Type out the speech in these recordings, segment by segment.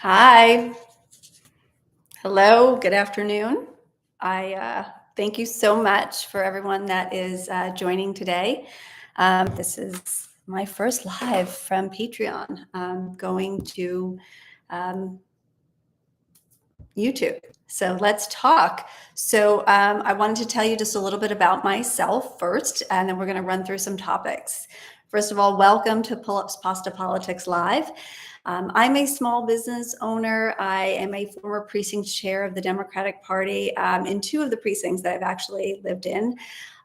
Hi. Hello. Good afternoon. I thank you so much for everyone that is joining today. This is my first live from Patreon. Going to um, YouTube. So let's talk. I wanted to tell you just a little bit about myself first, and then we're going to run through some topics. First of all, welcome to Pull-Ups Pasta Politics Live. I'm a small business owner. I am a former precinct chair of the Democratic Party in two of the precincts that I've actually lived in.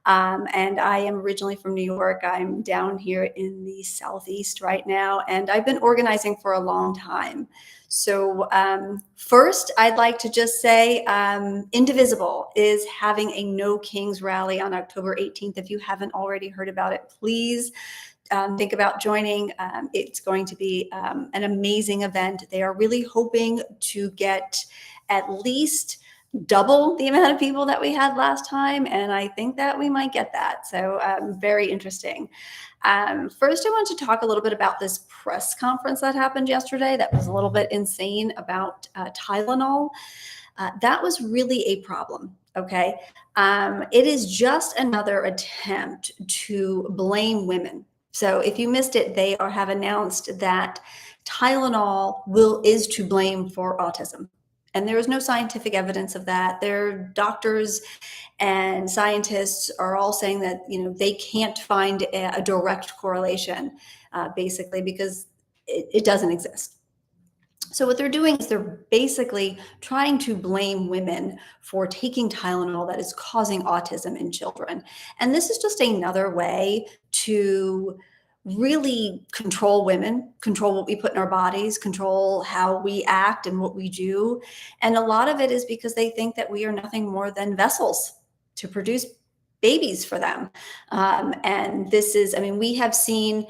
And I am originally from New York. I'm down here in the Southeast right now, and I've been organizing for a long time. First, I'd like to just say Indivisible is having a No Kings rally on October 18th. If you haven't already heard about it, please think about joining. It's going to be an amazing event. They are really hoping to get at least double the amount of people that we had last time, and I think that we might get that. So very interesting. First, I want to talk a little bit about this press conference that happened yesterday that was a little bit insane about Tylenol. That was really a problem. Okay. It is just another attempt to blame women. So if you missed it, they have announced that Tylenol is to blame for autism. And there is no scientific evidence of that. Their doctors and scientists are all saying that they can't find a direct correlation, basically, because it doesn't exist. So what they're doing is they're basically trying to blame women for taking Tylenol that is causing autism in children. And this is just another way to really control women, control what we put in our bodies, control how we act and what we do. And a lot of it is because they think that we are nothing more than vessels to produce babies for them. And this is, I mean, we have seen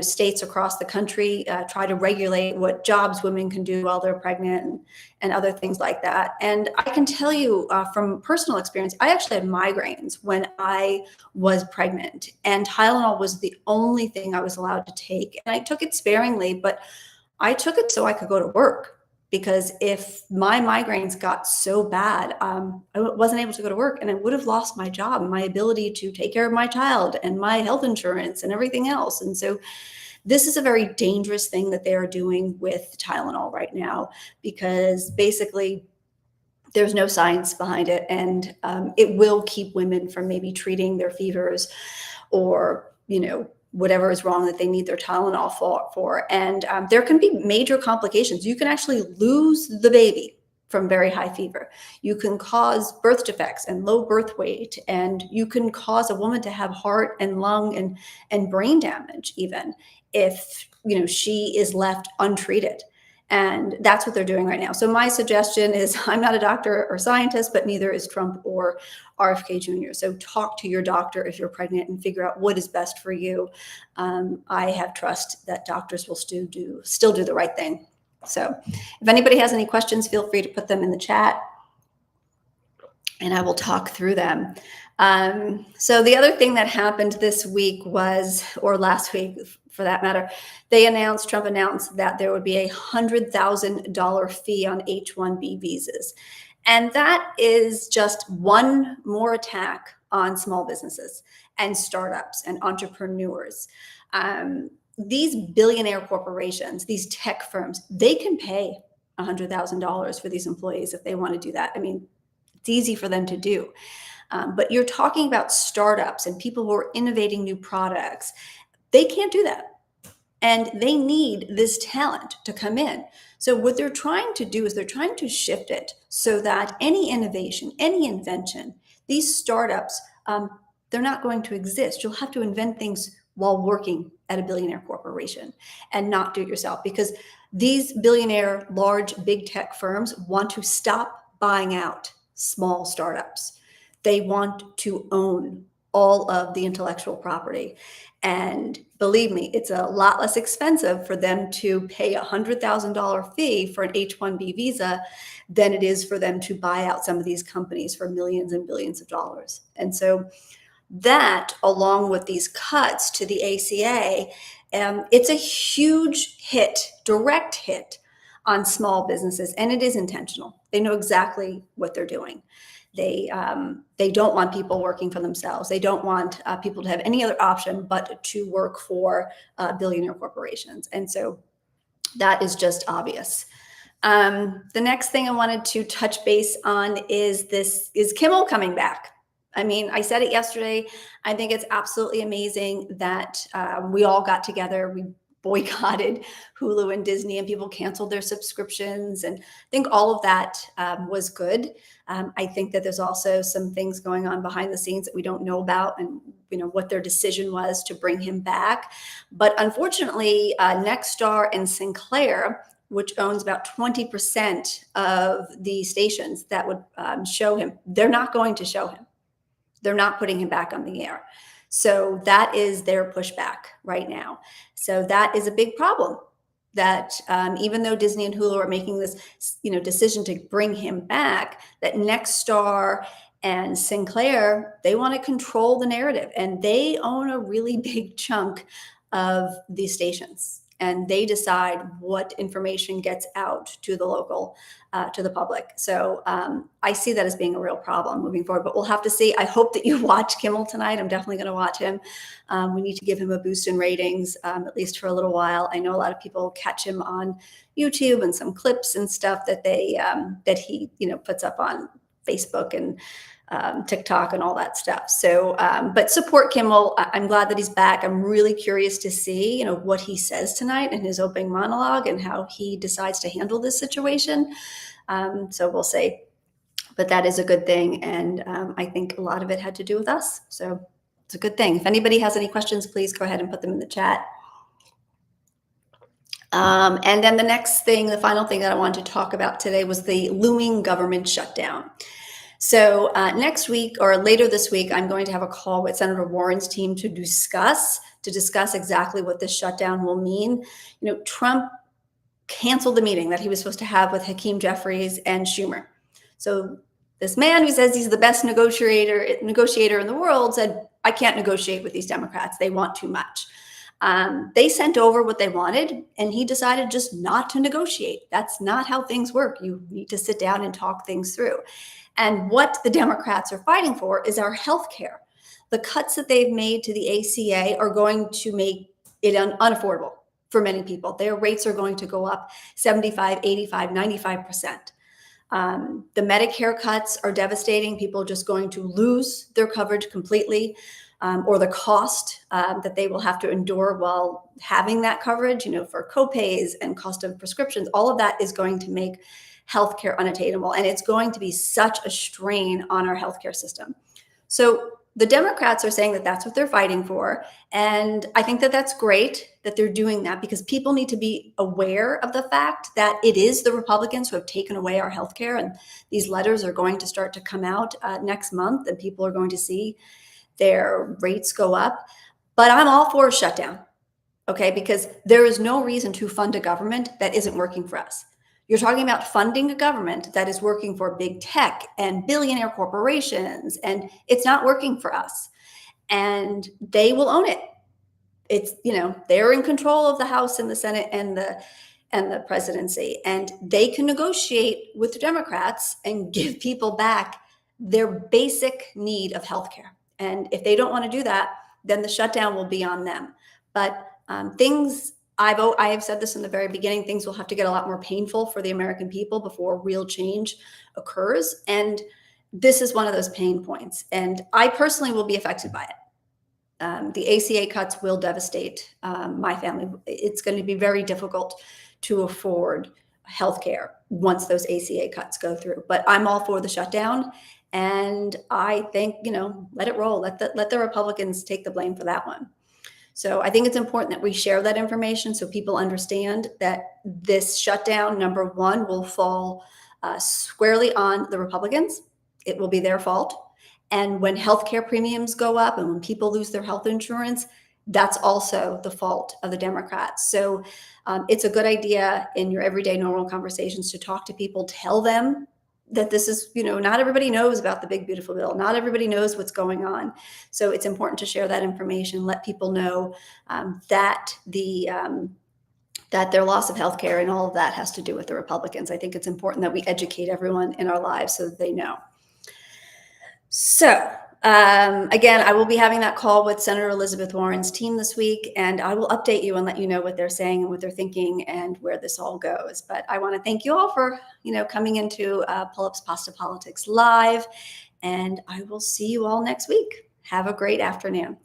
states across the country try to regulate what jobs women can do while they're pregnant and other things like that. And I can tell you from personal experience, I actually had migraines when I was pregnant, and Tylenol was the only thing I was allowed to take. And I took it sparingly, but I took it so I could go to work. Because if my migraines got so bad, I wasn't able to go to work, and I would have lost my job and my ability to take care of my child and my health insurance and everything else. And so this is a very dangerous thing that they are doing with Tylenol right now, because basically there's no science behind it, and it will keep women from maybe treating their fevers or, whatever is wrong that they need their Tylenol for. And there can be major complications. You can actually lose the baby from very high fever. You can cause birth defects and low birth weight, and you can cause a woman to have heart and lung and brain damage even if she is left untreated. And that's what they're doing right now. So my suggestion is, I'm not a doctor or scientist, but neither is Trump or RFK Jr. So talk to your doctor if you're pregnant and figure out what is best for you. I have trust that doctors will still do the right thing. So if anybody has any questions, feel free to put them in the chat and I will talk through them. So the other thing that happened this week or last week for that matter, Trump announced that there would be a $100,000 fee on H-1B visas. And that is just one more attack on small businesses and startups and entrepreneurs. These billionaire corporations, these tech firms, they can pay $100,000 for these employees if they want to do that. I mean, it's easy for them to do. But you're talking about startups and people who are innovating new products. They can't do that. And they need this talent to come in. So what they're trying to do is they're trying to shift it so that any innovation, any invention, these startups, they're not going to exist. You'll have to invent things while working at a billionaire corporation and not do it yourself, because these billionaire, large, big tech firms want to stop buying out small startups. They want to own all of the intellectual property. And believe me, it's a lot less expensive for them to pay a $100,000 fee for an H-1B visa than it is for them to buy out some of these companies for millions and billions of dollars. And so that, along with these cuts to the ACA, it's a huge hit, direct hit on small businesses, and it is intentional. They know exactly what they're doing. They don't want people working for themselves. They don't want people to have any other option but to work for billionaire corporations. And so that is just obvious. The next thing I wanted to touch base on is Kimmel coming back. I mean, I said it yesterday. I think it's absolutely amazing that we all got together. We boycotted Hulu and Disney, and people canceled their subscriptions. And I think all of that was good. I think that there's also some things going on behind the scenes that we don't know about, and what their decision was to bring him back. But unfortunately, Nexstar and Sinclair, which owns about 20% of the stations that would show him, they're not going to show him. They're not putting him back on the air. So that is their pushback right now. So that is a big problem, that even though Disney and Hulu are making this decision to bring him back, that Nexstar and Sinclair, they want to control the narrative, and they own a really big chunk of these stations, and they decide what information gets out to the public. So I see that as being a real problem moving forward, but we'll have to see. I hope that you watch Kimmel tonight. I'm definitely going to watch him. We need to give him a boost in ratings, at least for a little while. I know a lot of people catch him on YouTube and some clips and stuff that that he puts up on Facebook and TikTok and all that stuff. So, but support Kimmel. I'm glad that he's back. I'm really curious to see, what he says tonight in his opening monologue and how he decides to handle this situation. So we'll see. But that is a good thing. And I think a lot of it had to do with us. So it's a good thing. If anybody has any questions, please go ahead and put them in the chat. And then the final thing that I wanted to talk about today was the looming government shutdown. So next week or later this week, I'm going to have a call with Senator Warren's team to discuss exactly what this shutdown will mean. Trump canceled the meeting that he was supposed to have with Hakeem Jeffries and Schumer. So this man who says he's the best negotiator in the world said, I can't negotiate with these Democrats. They want too much. They sent over what they wanted, and he decided just not to negotiate. That's not how things work. You need to sit down and talk things through. And what the Democrats are fighting for is our health care. The cuts that they've made to the ACA are going to make it unaffordable for many people. Their rates are going to go up 75, 85, 95%. The Medicare cuts are devastating. People are just going to lose their coverage completely, or the cost that they will have to endure while having that coverage, for copays and cost of prescriptions. All of that is going to make healthcare unattainable, and it's going to be such a strain on our healthcare system. So the Democrats are saying that that's what they're fighting for, and I think that that's great that they're doing that, because people need to be aware of the fact that it is the Republicans who have taken away our healthcare, and these letters are going to start to come out next month, and people are going to see their rates go up. But I'm all for a shutdown, okay? Because there is no reason to fund a government that isn't working for us. You're talking about funding a government that is working for big tech and billionaire corporations, and it's not working for us. And they will own it. It's, they're in control of the House and the Senate and the presidency, and they can negotiate with the Democrats and give people back their basic need of healthcare. And if they don't want to do that, then the shutdown will be on them. But I have said this in the very beginning, things will have to get a lot more painful for the American people before real change occurs. And this is one of those pain points. And I personally will be affected by it. The ACA cuts will devastate my family. It's going to be very difficult to afford healthcare once those ACA cuts go through. But I'm all for the shutdown. And I think, let it roll. Let the Republicans take the blame for that one. So I think it's important that we share that information so people understand that this shutdown, number one, will fall squarely on the Republicans. It will be their fault. And when healthcare premiums go up and when people lose their health insurance, that's also the fault of the Democrats. So it's a good idea in your everyday normal conversations to talk to people, tell them that this is, not everybody knows about the big, beautiful bill. Not everybody knows what's going on. So it's important to share that information, let people know that that their loss of health care and all of that has to do with the Republicans. I think it's important that we educate everyone in our lives so that they know. So again, I will be having that call with Senator Elizabeth Warren's team this week, and I will update you and let you know what they're saying and what they're thinking and where this all goes. But I want to thank you all for, coming into Pull-Ups Pasta Politics Live, and I will see you all next week. Have a great afternoon.